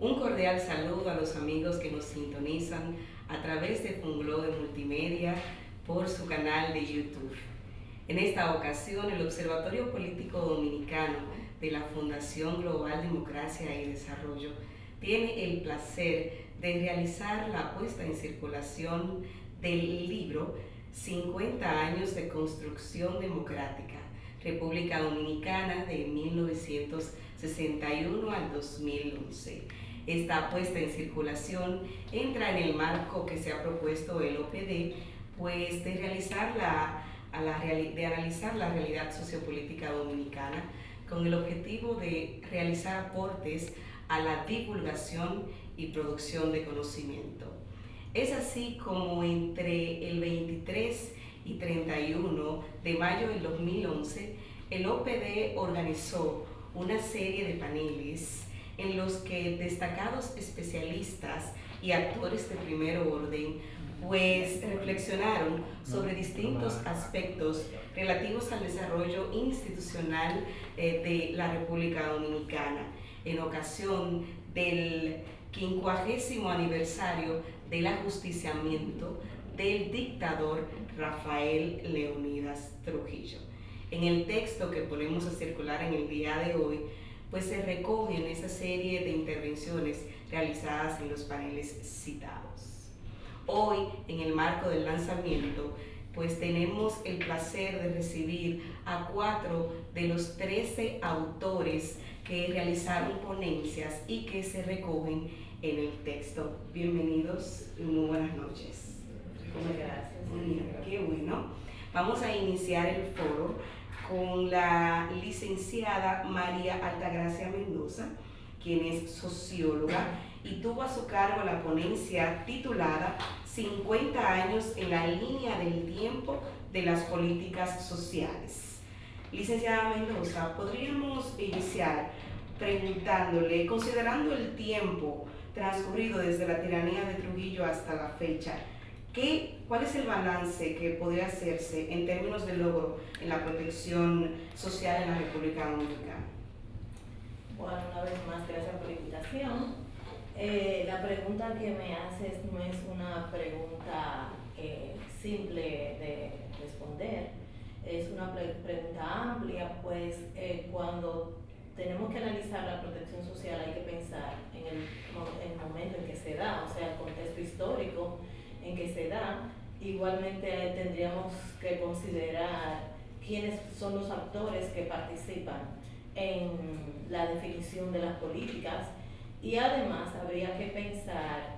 Un cordial saludo a los amigos que nos sintonizan a través de Funglobe Multimedia por su canal de YouTube. En esta ocasión, el Observatorio Político Dominicano de la Fundación Global Democracia y Desarrollo tiene el placer de realizar la puesta en circulación del libro 50 años de construcción democrática, República Dominicana de 1961 al 2011. Esta puesta en circulación entra en el marco que se ha propuesto el OPD, pues de analizar la realidad sociopolítica dominicana con el objetivo de realizar aportes a la divulgación y producción de conocimiento. Es así como entre el 23 y 31 de mayo del 2011, el OPD organizó una serie de paneles en los que destacados especialistas y actores de primer orden pues reflexionaron sobre distintos aspectos relativos al desarrollo institucional de la República Dominicana en ocasión del 50º aniversario del ajusticiamiento del dictador Rafael Leónidas Trujillo. En el texto que ponemos a circular en el día de hoy, pues se recogen esa serie de intervenciones realizadas en los paneles citados. Hoy, en el marco del lanzamiento, pues tenemos el placer de recibir a 4 de los 13 autores que realizaron ponencias y que se recogen en el texto. Bienvenidos y muy buenas noches. Muchas gracias. Qué bueno. Vamos a iniciar el foro con la licenciada María Altagracia Mendoza, quien es socióloga y tuvo a su cargo la ponencia titulada 50 años en la línea del tiempo de las políticas sociales. Licenciada Mendoza, podríamos iniciar preguntándole, considerando el tiempo transcurrido desde la tiranía de Trujillo hasta la fecha, ¿cuál es el balance que podría hacerse en términos de logro en la protección social en la República Dominicana? Bueno, una vez más, gracias por la invitación. La pregunta que me haces no es una pregunta simple de responder, es una pregunta amplia, pues cuando tenemos que analizar la protección social hay que pensar en el momento en que se da, o sea, el contexto histórico en que se da. Igualmente tendríamos que considerar quiénes son los actores que participan en la definición de las políticas y además habría que pensar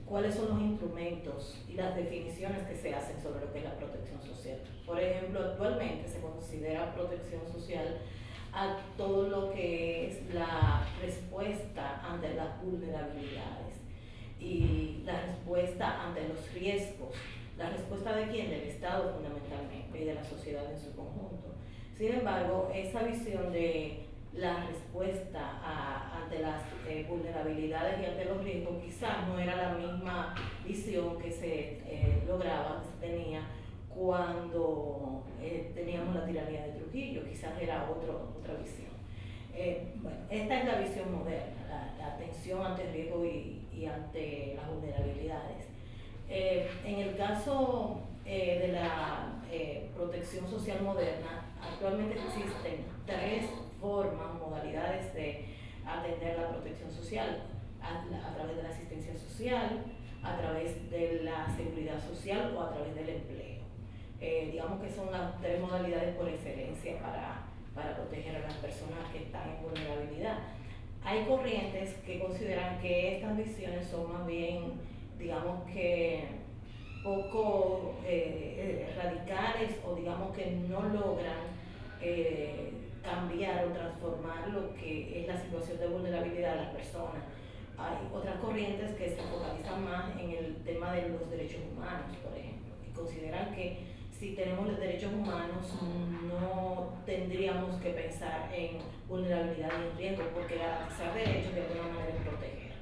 cuáles son los instrumentos y las definiciones que se hacen sobre lo que es la protección social. Por ejemplo, actualmente se considera protección social a todo lo que es la respuesta ante las vulnerabilidades y la respuesta ante los riesgos. ¿La respuesta de quién? Del Estado fundamentalmente y de la sociedad en su conjunto. Sin embargo, esa visión de la respuesta ante las vulnerabilidades y ante los riesgos quizás no era la misma visión que se lograba, que se tenía cuando teníamos la tiranía de Trujillo, quizás era otra visión. Bueno, esta es la visión moderna, la atención ante el riesgo y ante las vulnerabilidades. En el caso de la protección social moderna, actualmente existen 3 formas, modalidades de atender la protección social, a través de la asistencia social, a través de la seguridad social o a través del empleo. Digamos que son las 3 modalidades por excelencia para proteger a las personas que están en vulnerabilidad. Hay corrientes que consideran que estas visiones son más bien, digamos que poco radicales, o digamos que no logran cambiar o transformar lo que es la situación de vulnerabilidad de las personas. Hay otras corrientes que se focalizan más en el tema de los derechos humanos, por ejemplo, y consideran que si tenemos los derechos humanos no tendríamos que pensar en vulnerabilidad y en riesgo, porque garantizar derechos de alguna manera es proteger.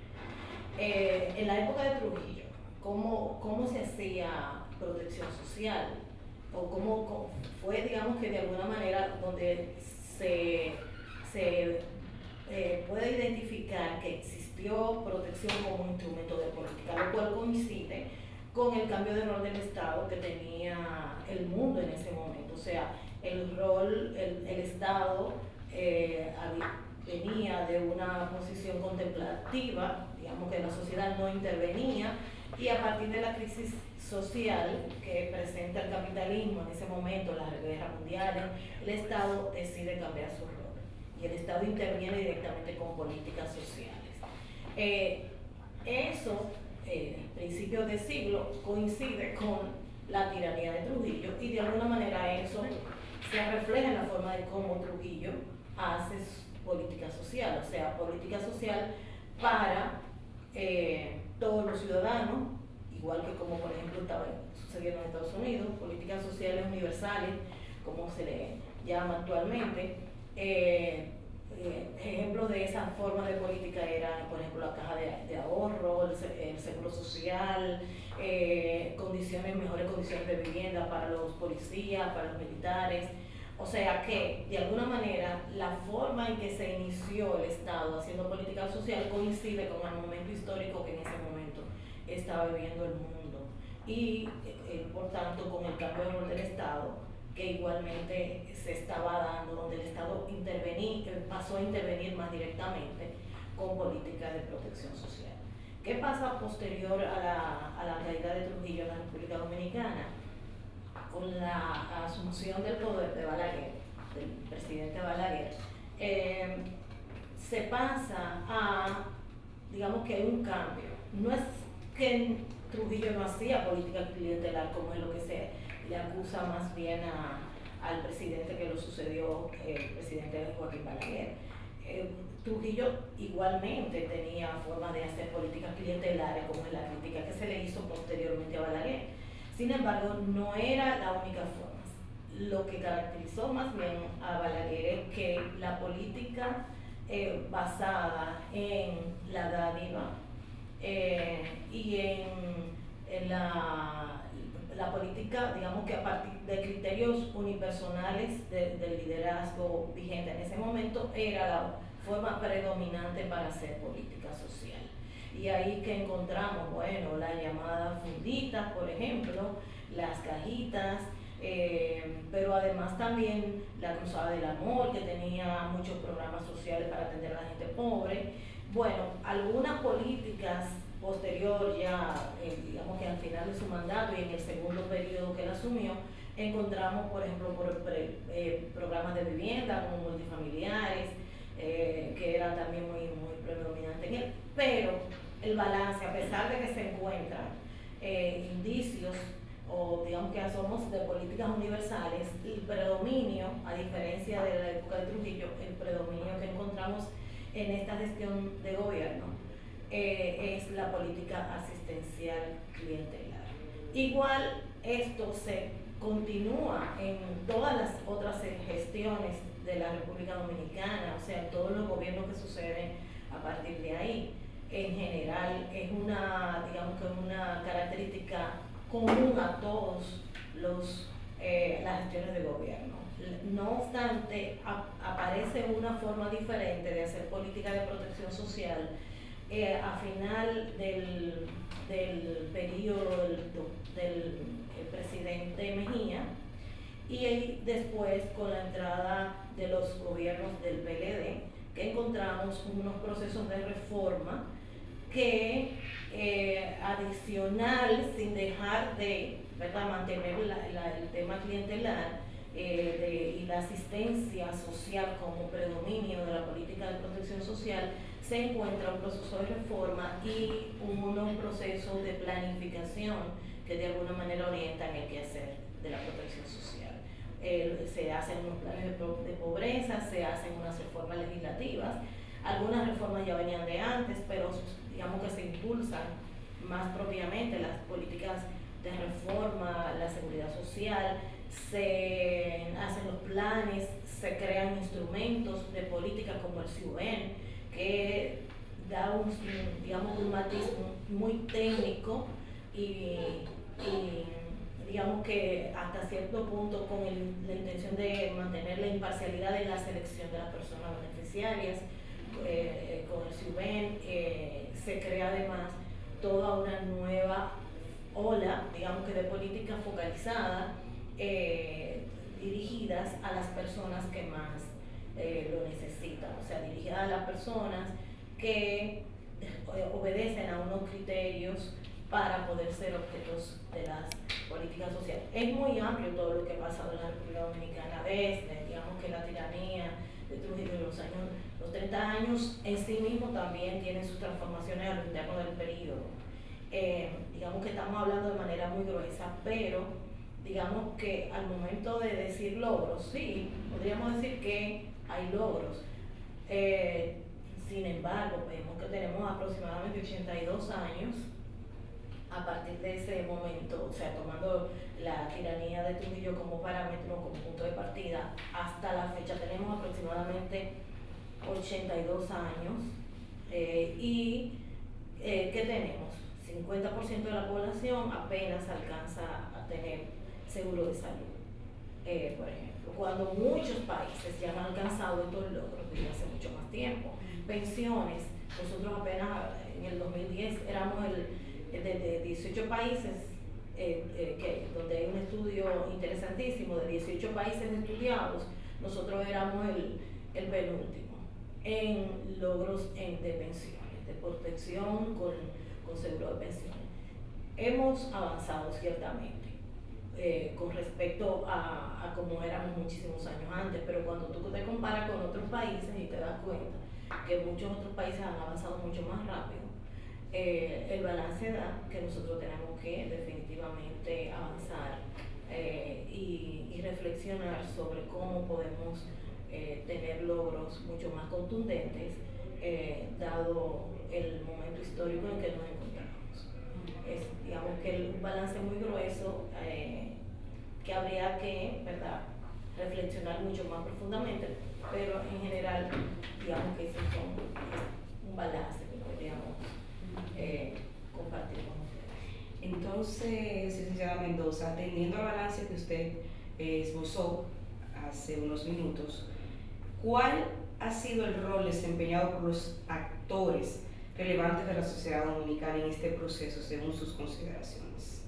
En la época de Trujillo, ¿cómo se hacía protección social? O cómo fue, digamos que de alguna manera, donde se puede identificar que existió protección como un instrumento de política, lo cual coincide con el cambio de rol del Estado que tenía el mundo en ese momento. O sea, el Estado venía de una posición contemplativa, digamos que la sociedad no intervenía, y a partir de la crisis social que presenta el capitalismo en ese momento, las guerras mundiales, el Estado decide cambiar su rol y el Estado interviene directamente con políticas sociales. Eso, principios de siglo, coincide con la tiranía de Trujillo y de alguna manera eso se refleja en la forma de cómo Trujillo hace política social, o sea, política social para todos los ciudadanos, igual que como por ejemplo estaba sucediendo en Estados Unidos, políticas sociales universales, como se le llama actualmente. Ejemplos de esa forma de política eran, por ejemplo, la caja de ahorro, el seguro social, mejores condiciones de vivienda para los policías, para los militares. O sea que, de alguna manera, la forma en que se inició el Estado haciendo política social coincide con el momento histórico que en ese momento estaba viviendo el mundo. Y, por tanto, con el cambio de rol del Estado, que igualmente se estaba dando, donde el Estado pasó a intervenir más directamente con políticas de protección social. ¿Qué pasa posterior a la caída de Trujillo en la República Dominicana? Con la asunción del poder de Balaguer, del presidente Balaguer, se pasa a, digamos que hay un cambio. No es que Trujillo no hacía política clientelar, como es lo que se le acusa más bien al presidente que lo sucedió, el presidente Joaquín Balaguer. Trujillo igualmente tenía forma de hacer políticas clientelares, como es la crítica que se le hizo posteriormente a Balaguer. Sin embargo, no era la única forma. Lo que caracterizó más bien a Balaguer es que la política basada en la dádiva y en la política, digamos que a partir de criterios unipersonales del liderazgo vigente en ese momento, era la forma predominante para hacer política social. Y ahí que encontramos, bueno, la llamada fundita, por ejemplo, las cajitas, pero además también la Cruzada del Amor, que tenía muchos programas sociales para atender a la gente pobre. Bueno, algunas políticas posterior ya, digamos que al final de su mandato y en el segundo periodo que él asumió, encontramos, por ejemplo, programas de vivienda como multifamiliares, que era también muy predominante en él, pero el balance, a pesar de que se encuentran indicios o digamos que somos de políticas universales, el predominio, a diferencia de la época de Trujillo, el predominio que encontramos en esta gestión de gobierno es la política asistencial clientelar. Igual esto se continúa en todas las otras gestiones de la República Dominicana, o sea, en todos los gobiernos que suceden a partir de ahí. En general es digamos que una característica común a todos las gestiones de gobierno. No obstante, aparece una forma diferente de hacer política de protección social a final del periodo del presidente Mejía y después con la entrada de los gobiernos del PLD, que encontramos unos procesos de reforma que adicional, sin dejar de mantener el tema clientelar y la asistencia social como predominio de la política de protección social, se encuentra un proceso de reforma y unos procesos de planificación que de alguna manera orientan el quehacer de la protección social. Se hacen unos planes de pobreza, se hacen unas reformas legislativas. Algunas reformas ya venían de antes, pero digamos que se impulsan más propiamente las políticas de reforma, la seguridad social, se hacen los planes, se crean instrumentos de política como el CIUEN, que da digamos, un matiz muy técnico y digamos que hasta cierto punto con la intención de mantener la imparcialidad en la selección de las personas beneficiarias, con el SIUBEN se crea además toda una nueva ola, digamos que de política focalizada, dirigidas a las personas que más lo necesitan, o sea, dirigidas a las personas que obedecen a unos criterios para poder ser objetos de las políticas sociales. Es muy amplio todo lo que ha pasado en la República Dominicana desde, digamos que la tiranía de Trujillo de los 30 años en sí mismo también tienen sus transformaciones a lo interno del periodo. Digamos que estamos hablando de manera muy gruesa, pero digamos que al momento de decir logros, sí, podríamos decir que hay logros. Sin embargo, vemos que tenemos aproximadamente 82 años a partir de ese momento, o sea, tomando la tiranía de Trujillo como parámetro, como punto de partida, hasta la fecha tenemos aproximadamente 82 años ¿qué tenemos? 50% de la población apenas alcanza a tener seguro de salud, por ejemplo, cuando muchos países ya han alcanzado estos logros desde hace mucho más tiempo. Pensiones, nosotros apenas en el 2010 éramos de 18 países, donde hay un estudio interesantísimo, de 18 países estudiados, nosotros éramos el penúltimo en logros de pensiones, de protección con seguro de pensiones. Hemos avanzado ciertamente con respecto a como éramos muchísimos años antes, pero cuando tú te comparas con otros países y te das cuenta que muchos otros países han avanzado mucho más rápido, el balance da que nosotros tenemos que definitivamente avanzar y reflexionar sobre cómo podemos tener logros mucho más contundentes dado el momento histórico en que nos encontramos. Es, digamos que un balance muy grueso que habría que, ¿verdad?, reflexionar mucho más profundamente, pero en general, digamos que ese es un balance que podríamos compartir con ustedes. Entonces, licenciada Mendoza, atendiendo al balance que usted esbozó hace unos minutos, ¿cuál ha sido el rol desempeñado por los actores relevantes de la sociedad dominicana en este proceso, según sus consideraciones?